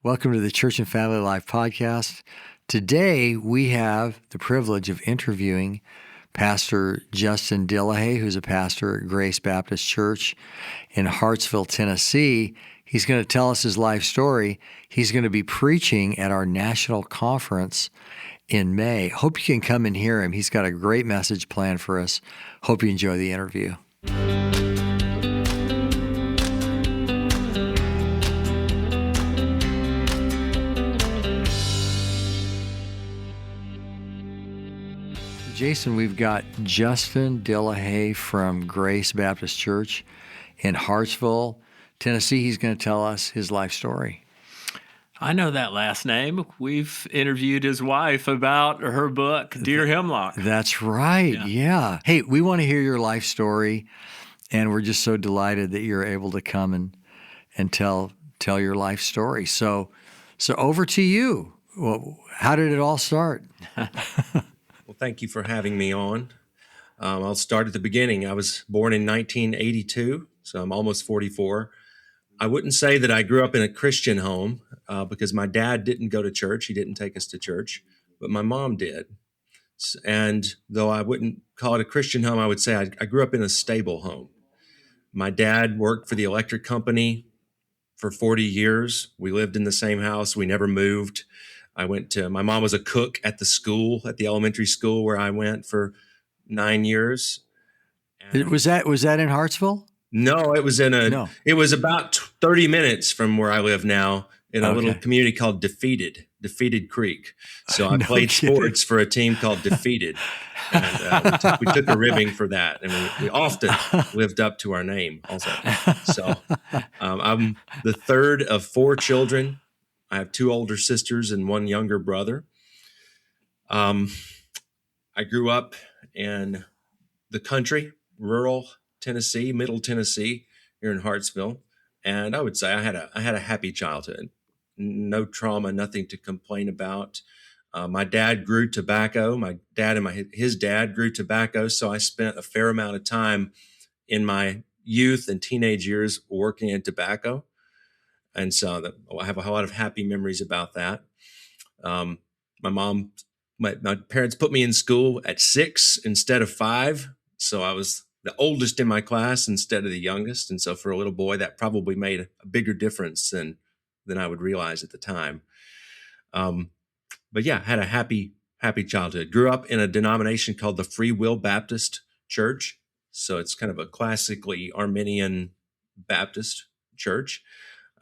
Welcome to the Church and Family Life podcast. Today, we have the privilege of interviewing Pastor Justin Dillehay, who's a pastor at Grace Baptist Church in Hartsville, Tennessee. He's going to tell us his life story. He's going to be preaching at our national conference in May. Hope you can come and hear him. He's got a great message planned for us. Hope you enjoy the interview. Jason, we've got Justin Dillehay from Grace Baptist Church in Hartsville, Tennessee. He's going to tell us his life story. I know that last name. We've interviewed his wife about her book, Dear Hemlock. That's right. Yeah. Hey, we want to hear your life story, and we're just so delighted that you're able to come and tell your life story. So over to you. Well, how did it all start? Well, thank you for having me on. I'll start at the beginning. I was born in 1982, so I'm almost 44. I wouldn't say that I grew up in a Christian home because my dad didn't go to church. He didn't take us to church, but my mom did. And though I wouldn't call it a Christian home, I would say I grew up in a stable home. My dad worked for the electric company for 40 years. We lived in the same house. We never moved. My mom was a cook at the elementary school where I went for 9 years. And was that in Hartsville? No, it was it was about 30 minutes from where I live now in a little community called Defeated Creek. So I played sports for a team called Defeated. And we took a ribbing for that. And we often lived up to our name also. So I'm the third of 4 children. I have 2 older sisters and 1 younger brother. I grew up in the country, rural Tennessee, middle Tennessee, here in Hartsville. And I would say I had a happy childhood. No trauma, nothing to complain about. My dad grew tobacco. My dad and his dad grew tobacco. So I spent a fair amount of time in my youth and teenage years working in tobacco. And so I have a lot of happy memories about that. My parents put me in school at 6 instead of 5. So I was the oldest in my class instead of the youngest. And so for a little boy, that probably made a bigger difference than I would realize at the time. But yeah, had a happy childhood. Grew up in a denomination called the Free Will Baptist Church. So it's kind of a classically Arminian Baptist church.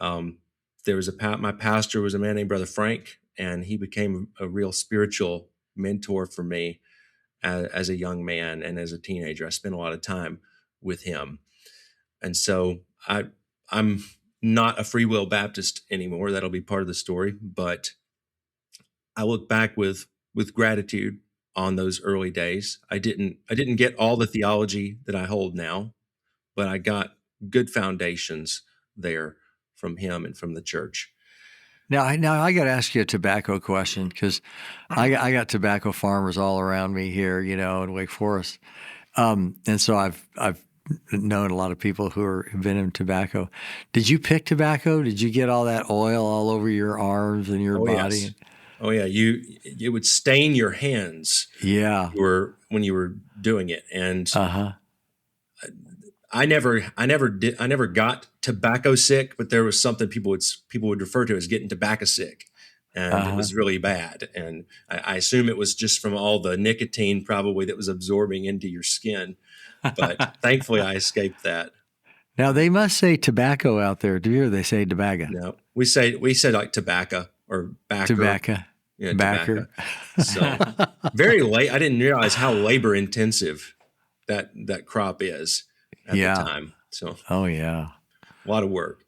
My pastor was a man named Brother Frank, and he became a real spiritual mentor for me as a young man and as a teenager. I spent a lot of time with him. And so I'm not a Free Will Baptist anymore. That'll be part of the story, but I look back with gratitude on those early days. I didn't get all the theology that I hold now, but I got good foundations there from him and from the church. Now I got to ask you a tobacco question because I got tobacco farmers all around me here, in Wake Forest, and so I've known a lot of people have been in tobacco. Did you pick tobacco? Did you get all that oil all over your arms and your body? Yes. Oh yeah, it would stain your hands. Yeah, when you were doing it, and I never got tobacco sick, but there was something people would refer to as getting tobacco sick, and it was really bad. And I assume it was just from all the nicotine probably that was absorbing into your skin. But thankfully, I escaped that. Now they must say tobacco out there. Do you hear they say tobacco? No, we say like tobacco or backer. Tobacco. Yeah, tobacco. So very late. I didn't realize how labor intensive that crop is at the time. So a lot of work.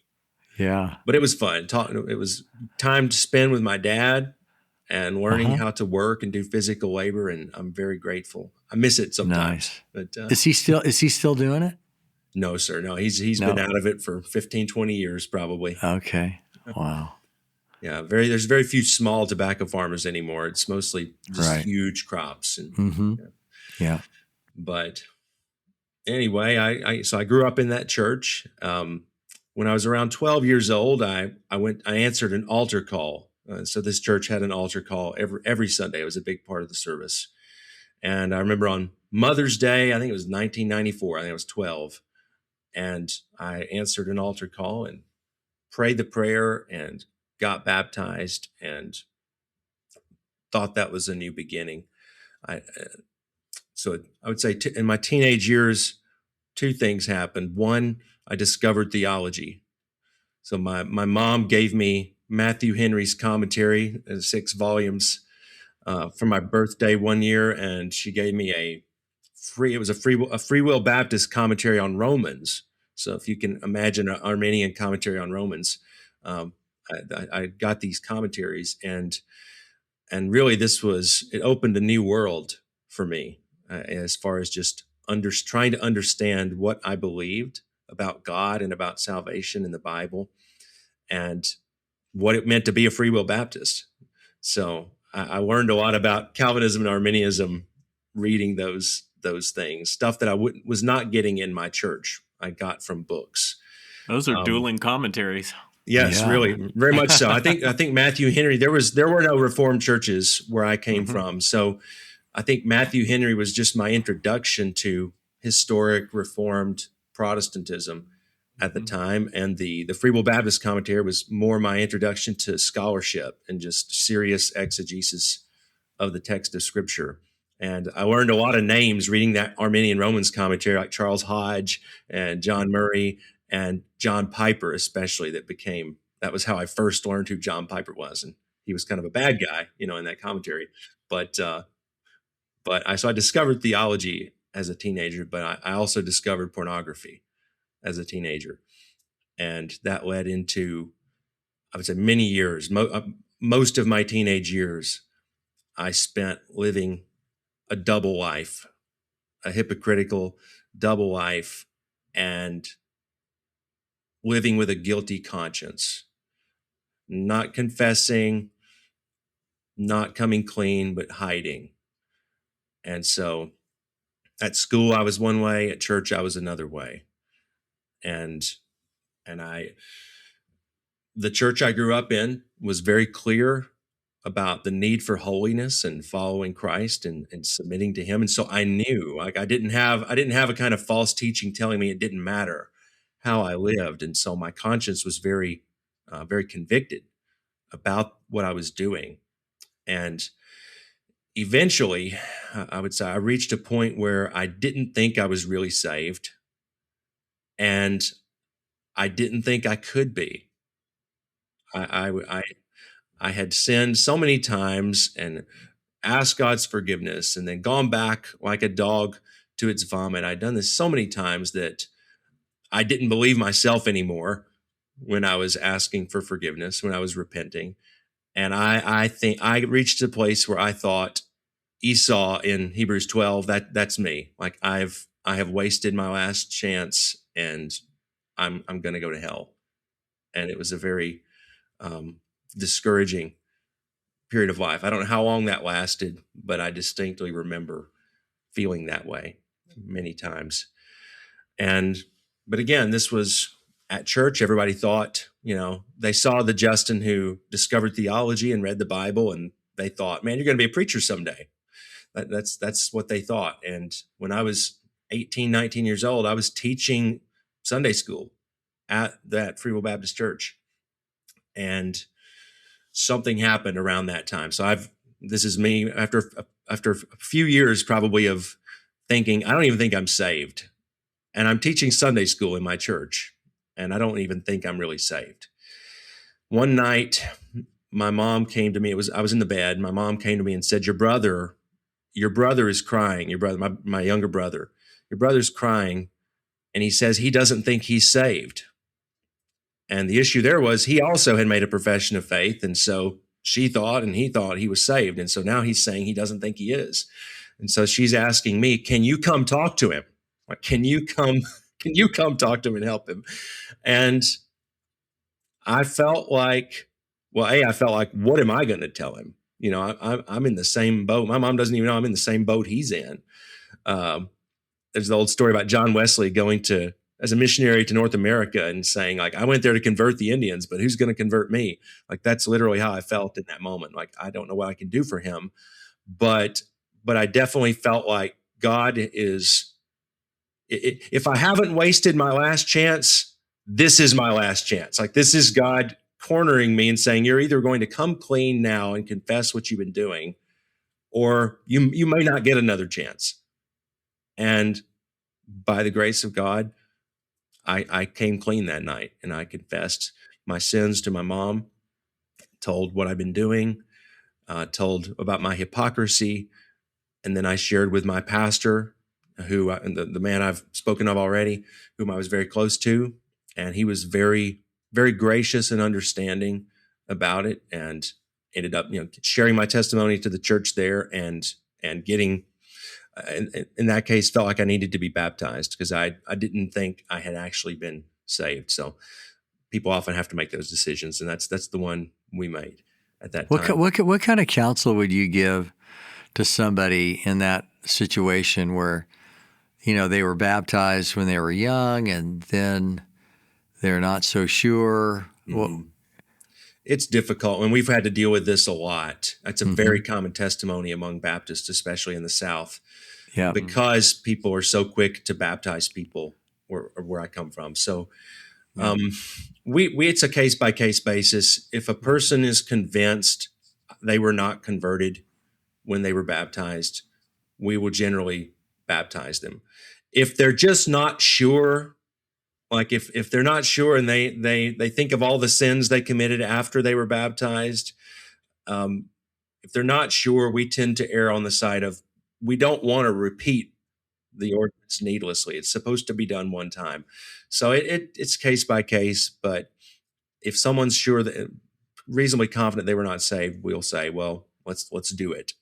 Yeah. But it was fun. It was time to spend with my dad and learning how to work and do physical labor, and I'm very grateful. I miss it sometimes. Nice. But is he still doing it? No, sir. No, he's been out of it for 15, 20 years probably. Okay. Wow. Yeah, there's very few small tobacco farmers anymore. It's mostly just huge crops. And, yeah. But anyway, I grew up in that church. when I was around 12 years old, I answered an altar call. So this church had an altar call every Sunday. It was a big part of the service. And I remember on Mother's Day, I think it was 1994, I think I was 12. And I answered an altar call and prayed the prayer and got baptized and thought that was a new beginning. So I would say in my teenage years, two things happened. One, I discovered theology. So my mom gave me Matthew Henry's commentary, 6 volumes, for my birthday one year, and she gave me a free will Baptist commentary on Romans. So if you can imagine an Arminian commentary on Romans, I got these commentaries, and really it opened a new world for me as far as just trying to understand what I believed about God and about salvation in the Bible, and what it meant to be a free will Baptist. So I learned a lot about Calvinism and Arminianism reading those things, stuff that I was not getting in my church. I got from books. Those are dueling commentaries. Yes, Yeah. really, very much so. I think Matthew Henry. There were no Reformed churches where I came from, so I think Matthew Henry was just my introduction to historic Reformed Protestantism at the time, and the Free Will Baptist commentary was more my introduction to scholarship and just serious exegesis of the text of Scripture. And I learned a lot of names reading that Arminian Romans commentary, like Charles Hodge and John Murray and John Piper, especially. That was how I first learned who John Piper was, and he was kind of a bad guy, in that commentary. So I discovered theology as a teenager, but I also discovered pornography as a teenager, and that led into, I would say, many years. Most of my teenage years, I spent living a double life, a hypocritical double life, and living with a guilty conscience, not confessing, not coming clean, but hiding. And so at school, I was one way. At church, I was another way. And the church I grew up in was very clear about the need for holiness and following Christ and submitting to Him. And so I knew, like, I didn't have a kind of false teaching telling me it didn't matter how I lived. And so my conscience was very, very convicted about what I was doing. And eventually, I would say I reached a point where I didn't think I was really saved, and I didn't think I could be. I had sinned so many times and asked God's forgiveness and then gone back like a dog to its vomit. I'd done this so many times that I didn't believe myself anymore when I was asking for forgiveness, when I was repenting. And I think I reached a place where I thought Esau in Hebrews 12, that's me. Like I have wasted my last chance, and I'm going to go to hell. And it was a very discouraging period of life. I don't know how long that lasted, but I distinctly remember feeling that way many times. But again, this was at church. Everybody thought, they saw the Justin who discovered theology and read the Bible, and they thought, man, you're going to be a preacher someday. That's what they thought. And when I was 18, 19 years old, I was teaching Sunday school at that Free Will Baptist Church. And something happened around that time. So this is me after a few years probably of thinking, I don't even think I'm saved. And I'm teaching Sunday school in my church, and I don't even think I'm really saved. One night, my mom came to me. I was in the bed. My mom came to me and said, your brother is crying. Your brother, my younger brother, your brother's crying, and he says he doesn't think he's saved. And the issue there was he also had made a profession of faith. And so she thought and he thought he was saved. And so now he's saying he doesn't think he is. And so she's asking me, can you come talk to him? Like, can you come talk to him and help him? And I felt like, what am I going to tell him? I'm in the same boat. My mom doesn't even know I'm in the same boat he's in. There's the old story about John Wesley going to as a missionary to North America and saying, like, I went there to convert the Indians, but who's going to convert me? Like, that's literally how I felt in that moment. Like, I don't know what I can do for him, but I definitely felt like God is, if I haven't wasted my last chance, this is my last chance. Like, this is God cornering me and saying, you're either going to come clean now and confess what you've been doing, or you may not get another chance. And by the grace of God, I came clean that night, and I confessed my sins to my mom, told what I've been doing, told about my hypocrisy, and then I shared with my pastor, who the man I've spoken of already, whom I was very close to, and he was very, very gracious and understanding about it, and ended up, sharing my testimony to the church there, and getting. In that case, felt like I needed to be baptized because I didn't think I had actually been saved. So people often have to make those decisions, and that's the one we made at that time. What kind of counsel would you give to somebody in that situation where, they were baptized when they were young and then they're not so sure? Mm-hmm. Well, it's difficult, and we've had to deal with this a lot. That's a very common testimony among Baptists, especially in the South. Yeah, because people are so quick to baptize people where I come from. So it's a case-by-case basis. If a person is convinced they were not converted when they were baptized, we will generally baptize them. If they're just not sure, like if they're not sure and they think of all the sins they committed after they were baptized, if they're not sure, we tend to err on the side of, we don't want to repeat the ordinance needlessly. It's supposed to be done one time. So it's case by case, but if someone's sure that reasonably confident they were not saved, we'll say, well, let's do it.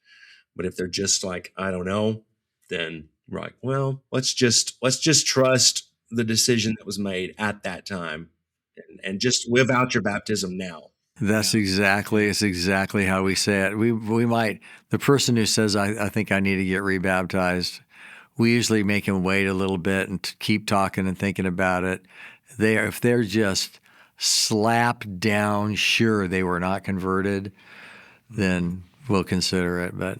But if they're just like, I don't know, then we're like, well, let's just trust the decision that was made at that time and just live out your baptism now. It's exactly how we say it. We might, the person who says, I think I need to get rebaptized, we usually make them wait a little bit and keep talking and thinking about it. If they're just slap down sure they were not converted, then we'll consider it. But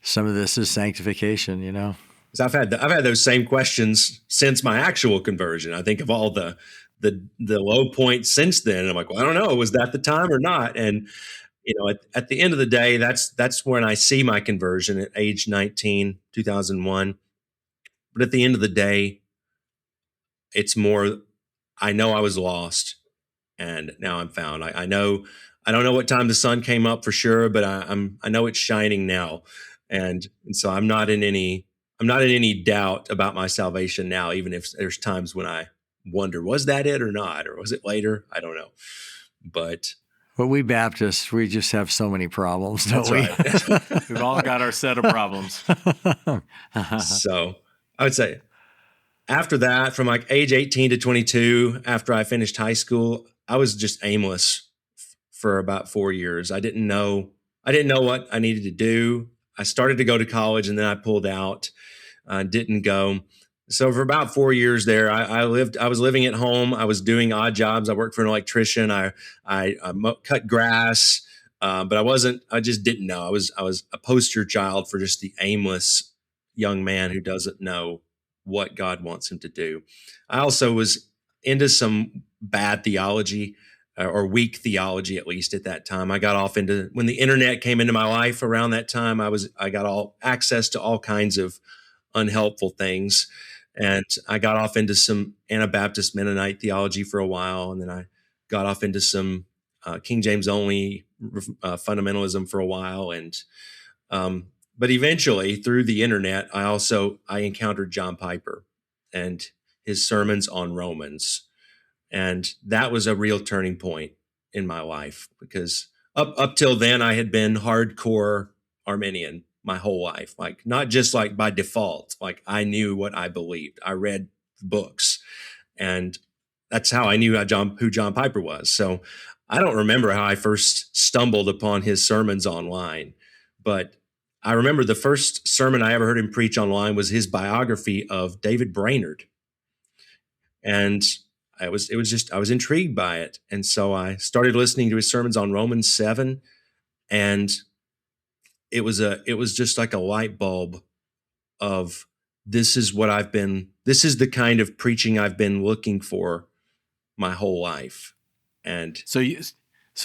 some of this is sanctification, 'Cause I've had those same questions since my actual conversion. I think of all the low points since then. I'm like, well, I don't know, was that the time or not? And at the end of the day, that's when I see my conversion at age 19, 2001. But at the end of the day, it's more, I know I was lost and now I'm found. I know, I don't know what time the sun came up for sure, but I know it's shining now. And so I'm not in any doubt about my salvation now, even if there's times when I wonder, was that it or not? Or was it later? I don't know. But we Baptists, we just have so many problems, don't we? Right. We've all got our set of problems. So I would say after that, from like age 18 to 22, after I finished high school, I was just aimless for about 4 years. I didn't know what I needed to do. I started to go to college and then I pulled out, didn't go. So for about 4 years there, I was living at home. I was doing odd jobs. I worked for an electrician. I cut grass, but I just didn't know. I was a poster child for just the aimless young man who doesn't know what God wants him to do. I also was into some bad theology, or weak theology, at least at that time. I got off into, when the internet came into my life around that time, I got all access to all kinds of unhelpful things. And I got off into some Anabaptist Mennonite theology for a while. And then I got off into some King James only fundamentalism for a while. And, but eventually through the internet, I encountered John Piper and his sermons on Romans. And that was a real turning point in my life, because up till then I had been hardcore Arminian my whole life, like not just like by default, like I knew what I believed. I read books, and that's how I knew who John Piper was. So I don't remember how I first stumbled upon his sermons online, but I remember the first sermon I ever heard him preach online was his biography of David Brainerd. And I was intrigued by it. And so I started listening to his sermons on Romans 7, and it was just like a light bulb of this is the kind of preaching I've been looking for my whole life. And so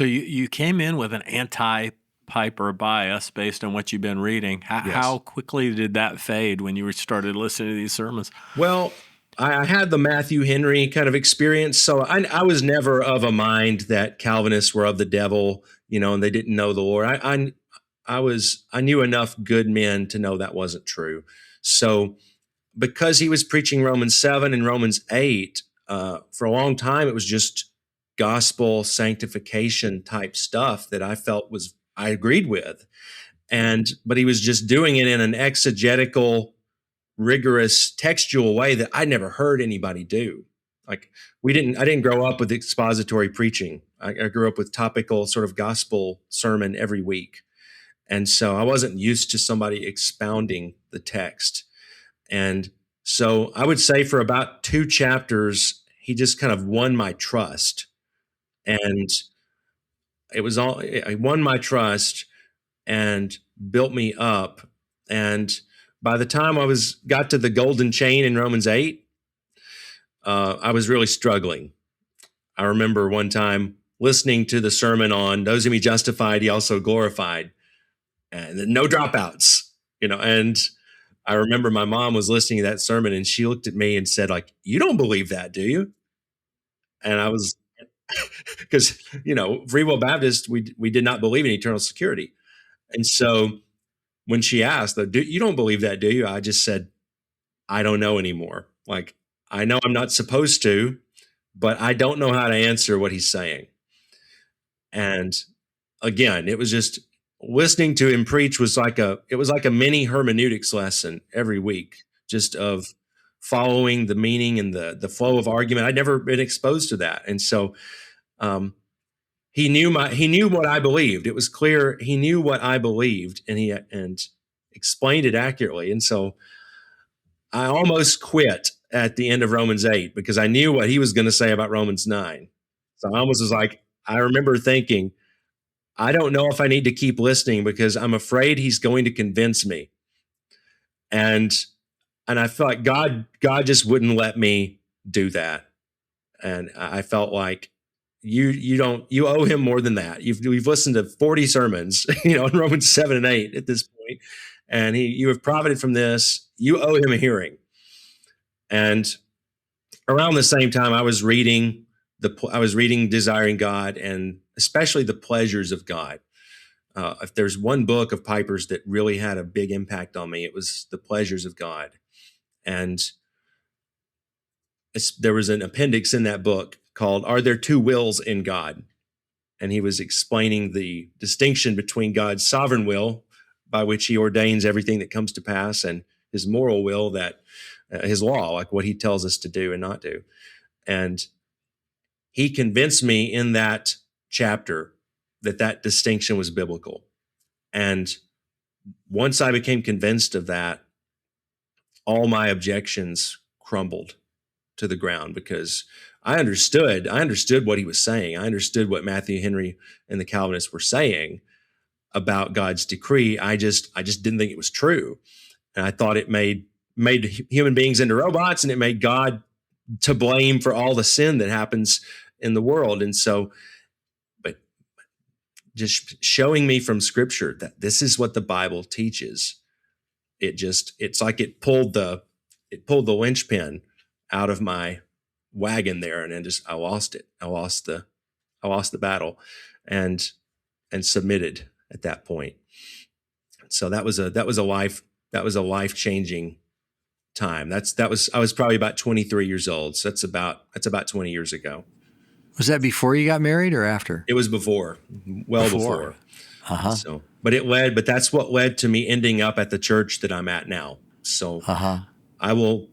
you came in with an anti-Piper bias based on what you've been reading. How quickly did that fade when you started listening to these sermons? Well, I had the Matthew Henry kind of experience. So I was never of a mind that Calvinists were of the devil, and they didn't know the Lord. I knew enough good men to know that wasn't true. So because he was preaching Romans 7 and Romans 8, for a long time, it was just gospel sanctification type stuff that I felt I agreed with. But he was just doing it in an exegetical, rigorous, textual way that I never heard anybody do. Like I didn't grow up with expository preaching. I grew up with topical sort of gospel sermon every week. And so I wasn't used to somebody expounding the text. And so I would say for about 2 chapters, he just kind of won my trust. And I won my trust and built me up. And by the time I got to the golden chain in Romans 8, I was really struggling. I remember one time listening to the sermon on those whom he justified, he also glorified, and no dropouts, and I remember my mom was listening to that sermon and she looked at me and said, like, "You don't believe that, do you?" And I was, because, Free Will Baptist, we did not believe in eternal security. And so when she asked, "You don't believe that, do you?" I just said, "I don't know anymore. Like, I know I'm not supposed to, but I don't know how to answer what he's saying." And again, it was just listening to him preach was like a mini hermeneutics lesson every week, just of following the meaning and the flow of argument. I'd never been exposed to that. And so he knew what I believed. It was clear he knew what I believed, and explained it accurately. And so I almost quit at the end of Romans 8 because I knew what he was going to say about Romans 9. So I almost was like, I remember thinking, I don't know if I need to keep listening because I'm afraid he's going to convince me. And I felt like God just wouldn't let me do that. And I felt like you owe him more than that. We've listened to 40 sermons, in Romans 7 and 8 at this point, and you have profited from this. You owe him a hearing. And around the same time, I was reading Desiring God, and especially The Pleasures of God. If there's one book of Piper's that really had a big impact on me, it was The Pleasures of God. And there was an appendix in that book called "Are There Two Wills in God?" And he was explaining the distinction between God's sovereign will, by which he ordains everything that comes to pass, and his moral will, that his law, like what he tells us to do and not do. And he convinced me in that chapter that distinction was biblical. And once I became convinced of that, all my objections crumbled to the ground, because I understood what he was saying. I understood what Matthew Henry and the Calvinists were saying about God's decree. I just didn't think it was true. And I thought it made human beings into robots, and it made God to blame for all the sin that happens in the world. And so, but just showing me from Scripture that this is what the Bible teaches, it's like it pulled the linchpin out of my wagon there, and then I lost it. I lost the battle, and submitted at that point. So that was a life-changing time. I was probably about 23 years old. So that's about 20 years ago. Was that before you got married or after? It was before. Before. Uh-huh. So, but that's what led to me ending up at the church that I'm at now. So I will,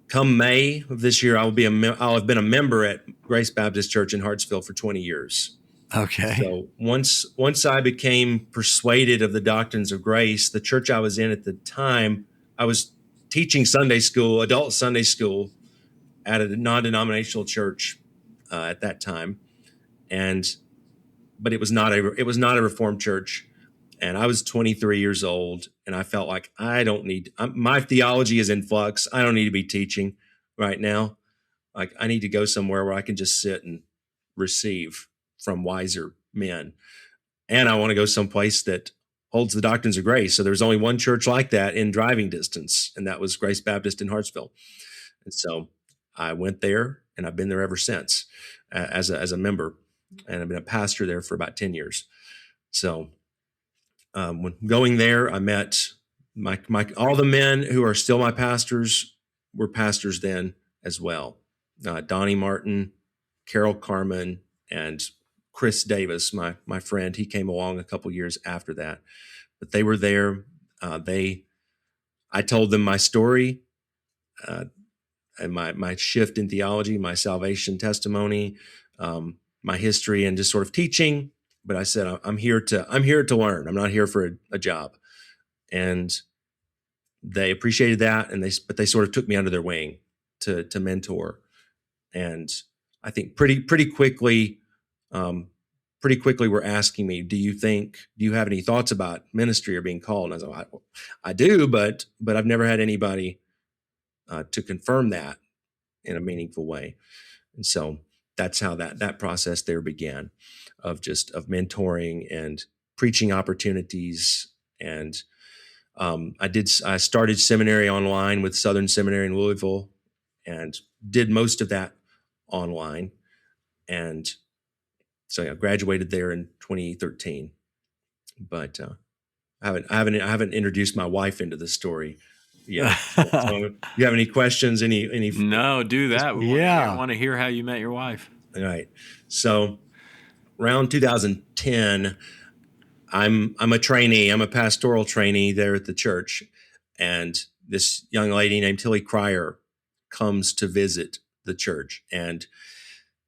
come May of this year, I'll have been a member at Grace Baptist Church in Hartsville for 20 years. Okay. So once I became persuaded of the doctrines of grace, the church I was in at the time, I was teaching Sunday school, adult Sunday school, at a non-denominational church at that time, but it was not a Reformed church, and I was 23 years old, and I felt like my theology is in flux. I don't need to be teaching right now. Like, I need to go somewhere where I can just sit and receive from wiser men, and I want to go someplace that holds the doctrines of grace. So there's only one church like that in driving distance, and that was Grace Baptist in Hartsville. And so I went there, and I've been there ever since as a member, and I've been a pastor there for about 10 years. So when going there, I met all the men who are still my pastors were pastors then as well. Donnie Martin, Carol Carmen, and Chris Davis, my friend. He came along a couple years after that, but they were there. I told them my story, and my shift in theology, my salvation testimony, my history, and just sort of teaching. But I said, I'm here to learn. I'm not here for a job. And they appreciated that, but they sort of took me under their wing to mentor. And I think pretty quickly were asking me, do you have any thoughts about ministry or being called? And I was like, I do, but I've never had anybody to confirm that in a meaningful way. And so that's how that process there began, of mentoring and preaching opportunities. And I started seminary online with Southern Seminary in Louisville, and did most of that online. And so I graduated there in 2013. But I haven't introduced my wife into the story yet. So you have any questions? Any? No, do that. I want to hear how you met your wife. All right. So around 2010, I'm a trainee. I'm a pastoral trainee there at the church, and this young lady named Tilly Cryer comes to visit the church, and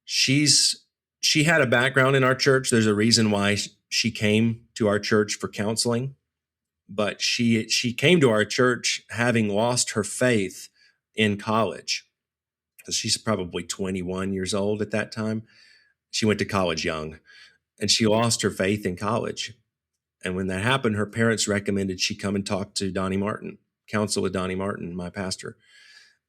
she had a background in our church. There's a reason why she came to our church for counseling, but she came to our church having lost her faith in college. She's probably 21 years old at that time. She went to college young, and she lost her faith in college. And when that happened, her parents recommended she come and talk to Donnie Martin, counsel with Donnie Martin, my pastor.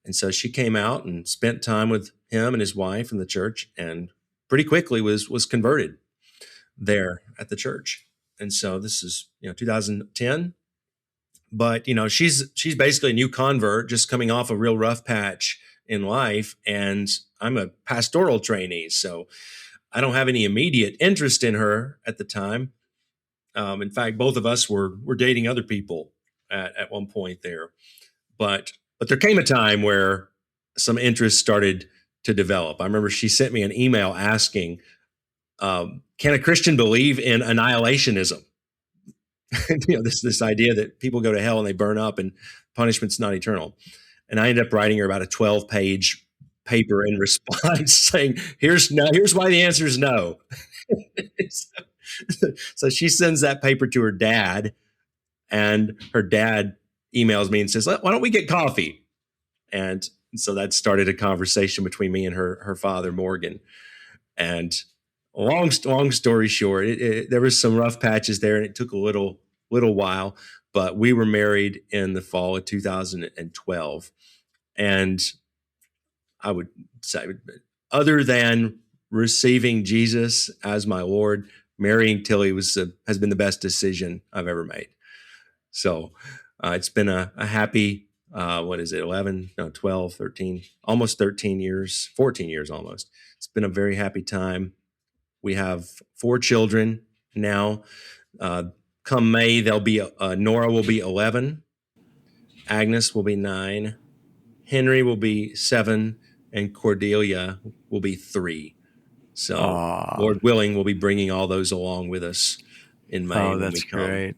And so she came out and spent time with him and his wife in the church, and pretty quickly was converted there at the church. And so this is 2010. But she's basically a new convert, just coming off a real rough patch in life, and I'm a pastoral trainee, so I don't have any immediate interest in her at the time. In fact, both of us were dating other people at one point there, but there came a time where some interest started to develop. I remember she sent me an email asking, "Can a Christian believe in annihilationism?" This idea that people go to hell and they burn up and punishment's not eternal. And I ended up writing her about a 12-page paper in response saying, here's why the answer is no. So she sends that paper to her dad, and her dad emails me and says, why don't we get coffee? And so that started a conversation between me and her father, Morgan. And long story short, there was some rough patches there, and it took a little while, but we were married in the fall of 2012. And I would say, other than receiving Jesus as my Lord, marrying Tilly has been the best decision I've ever made. So it's been a happy, 12, 13, almost 13 years, 14 years almost. It's been a very happy time. We have 4 children now. Come May, Nora will be 11. Agnes will be 9. Henry will be 7. And Cordelia will be 3. So, Lord willing, we'll be bringing all those along with us in May. Oh, that's great.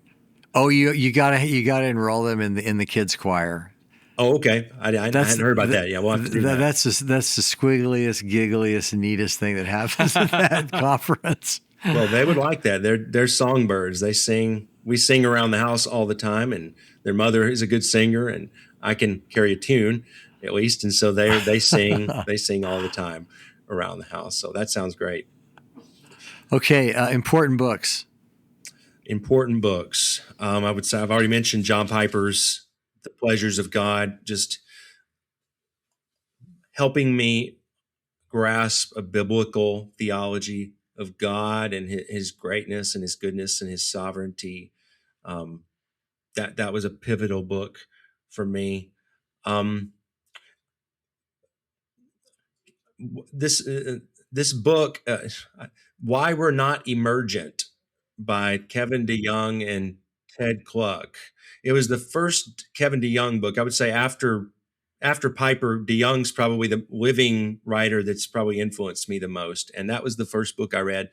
Oh, you gotta enroll them in the kids choir. Oh, okay. I hadn't heard about that. Yeah, we'll have to do that. That's the squiggliest, giggliest, neatest thing that happens at that conference. Well, they would like that. They're songbirds. They sing. We sing around the house all the time, and their mother is a good singer, and I can carry a tune. at least. And so they sing all the time around the house. So that sounds great. Okay. Important books. Important books. I would say I've already mentioned John Piper's The Pleasures of God, just helping me grasp a biblical theology of God and his greatness and his goodness and his sovereignty. That was a pivotal book for me. This book, Why We're Not Emergent, by Kevin DeYoung and Ted Kluck. It was the first Kevin DeYoung book. I would say after Piper, DeYoung's probably the living writer that's probably influenced me the most. And that was the first book I read.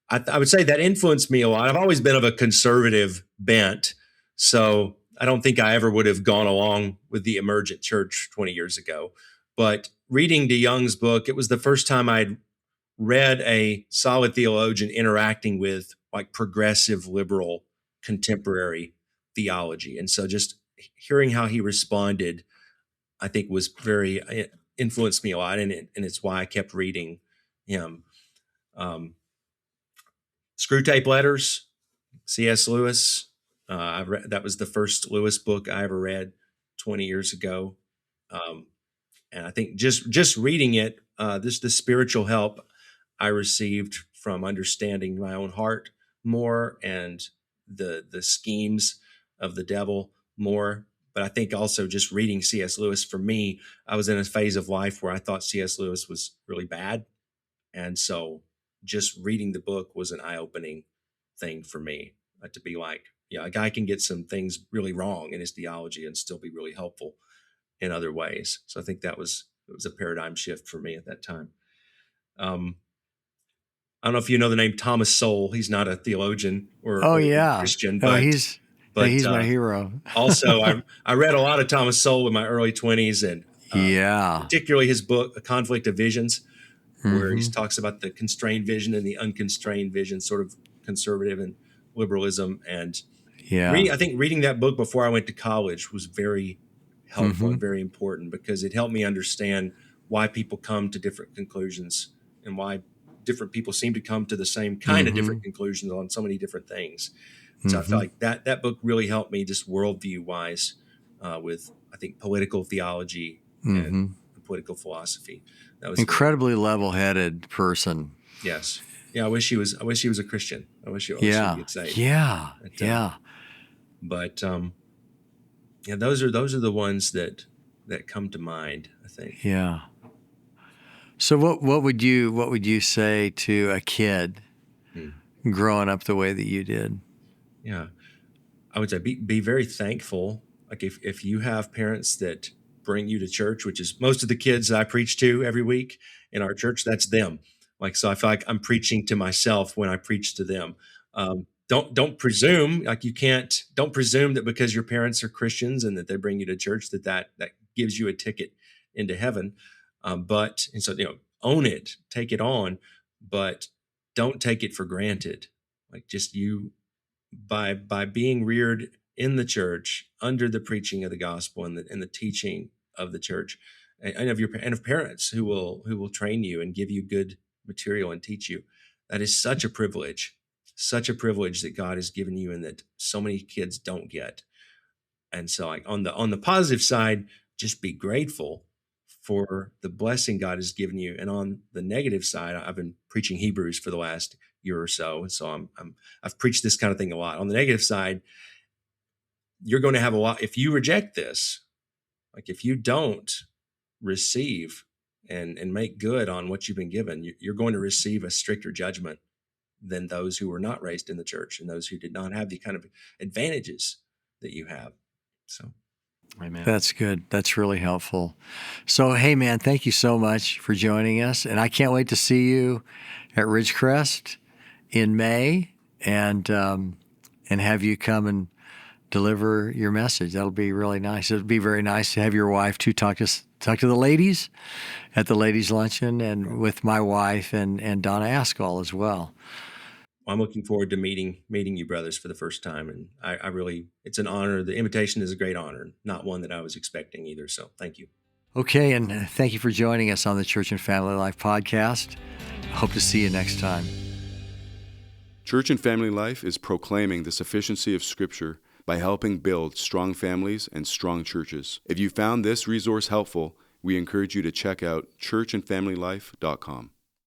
I would say that influenced me a lot. I've always been of a conservative bent, so I don't think I ever would have gone along with the emergent church 20 years ago. But reading DeYoung's book, it was the first time I'd read a solid theologian interacting with like progressive, liberal, contemporary theology. And so just hearing how he responded, I think was influenced me a lot. And it's why I kept reading him. Screwtape Letters, C.S. Lewis. That was the first Lewis book I ever read 20 years ago. And I think just reading it, the spiritual help I received from understanding my own heart more and the schemes of the devil more. But I think also just reading C.S. Lewis, for me, I was in a phase of life where I thought C.S. Lewis was really bad. And so just reading the book was an eye-opening thing for me, to be like, yeah, a guy can get some things really wrong in his theology and still be really helpful in other ways. So I think it was a paradigm shift for me at that time. I don't know if you know the name Thomas Sowell. He's not a theologian or a Christian, but he's my hero. Also, I read a lot of Thomas Sowell in my early 20s, and particularly his book, A Conflict of Visions, where he talks about the constrained vision and the unconstrained vision, sort of conservative and liberalism. And I think reading that book before I went to college was very helpful and very important, because it helped me understand why people come to different conclusions and why different people seem to come to the same kind of different conclusions on so many different things. So I felt like that book really helped me just worldview wise with, I think, political theology and political philosophy. That was incredibly level-headed person. Yes. Yeah. I wish he was a Christian. I wish he would get saved. Yeah. But those are the ones that come to mind, I think. Yeah. So what would you say to a kid growing up the way that you did? Yeah. I would say be very thankful. Like if you have parents that bring you to church, which is most of the kids that I preach to every week in our church, that's them. Like, so I feel like I'm preaching to myself when I preach to them. Don't presume, like don't presume that because your parents are Christians and that they bring you to church that gives you a ticket into heaven. But own it, take it on, but don't take it for granted. Like, just you, by being reared in the church under the preaching of the gospel and the teaching of the church, and of parents who will train you and give you good material and teach you. That is such a privilege that God has given you and that so many kids don't get. And so, like, on the positive side, just be grateful for the blessing God has given you. And on the negative side, I've been preaching Hebrews for the last year or so. And so I've preached this kind of thing a lot. On the negative side, you're going to have a lot. If you reject this, like if you don't receive and make good on what you've been given, you're going to receive a stricter judgment than those who were not raised in the church and those who did not have the kind of advantages that you have. So. Amen. That's good. That's really helpful. So, hey, man, thank you so much for joining us. And I can't wait to see you at Ridgecrest in May and have you come and deliver your message. That'll be really nice. It'll be very nice to have your wife to talk to the ladies at the ladies' luncheon, and with my wife and Donna Askell as well. I'm looking forward to meeting you brothers for the first time. And I really, it's an honor. The invitation is a great honor, not one that I was expecting either. So thank you. Okay, and thank you for joining us on the Church and Family Life podcast. Hope to see you next time. Church and Family Life is proclaiming the sufficiency of Scripture by helping build strong families and strong churches. If you found this resource helpful, we encourage you to check out churchandfamilylife.com.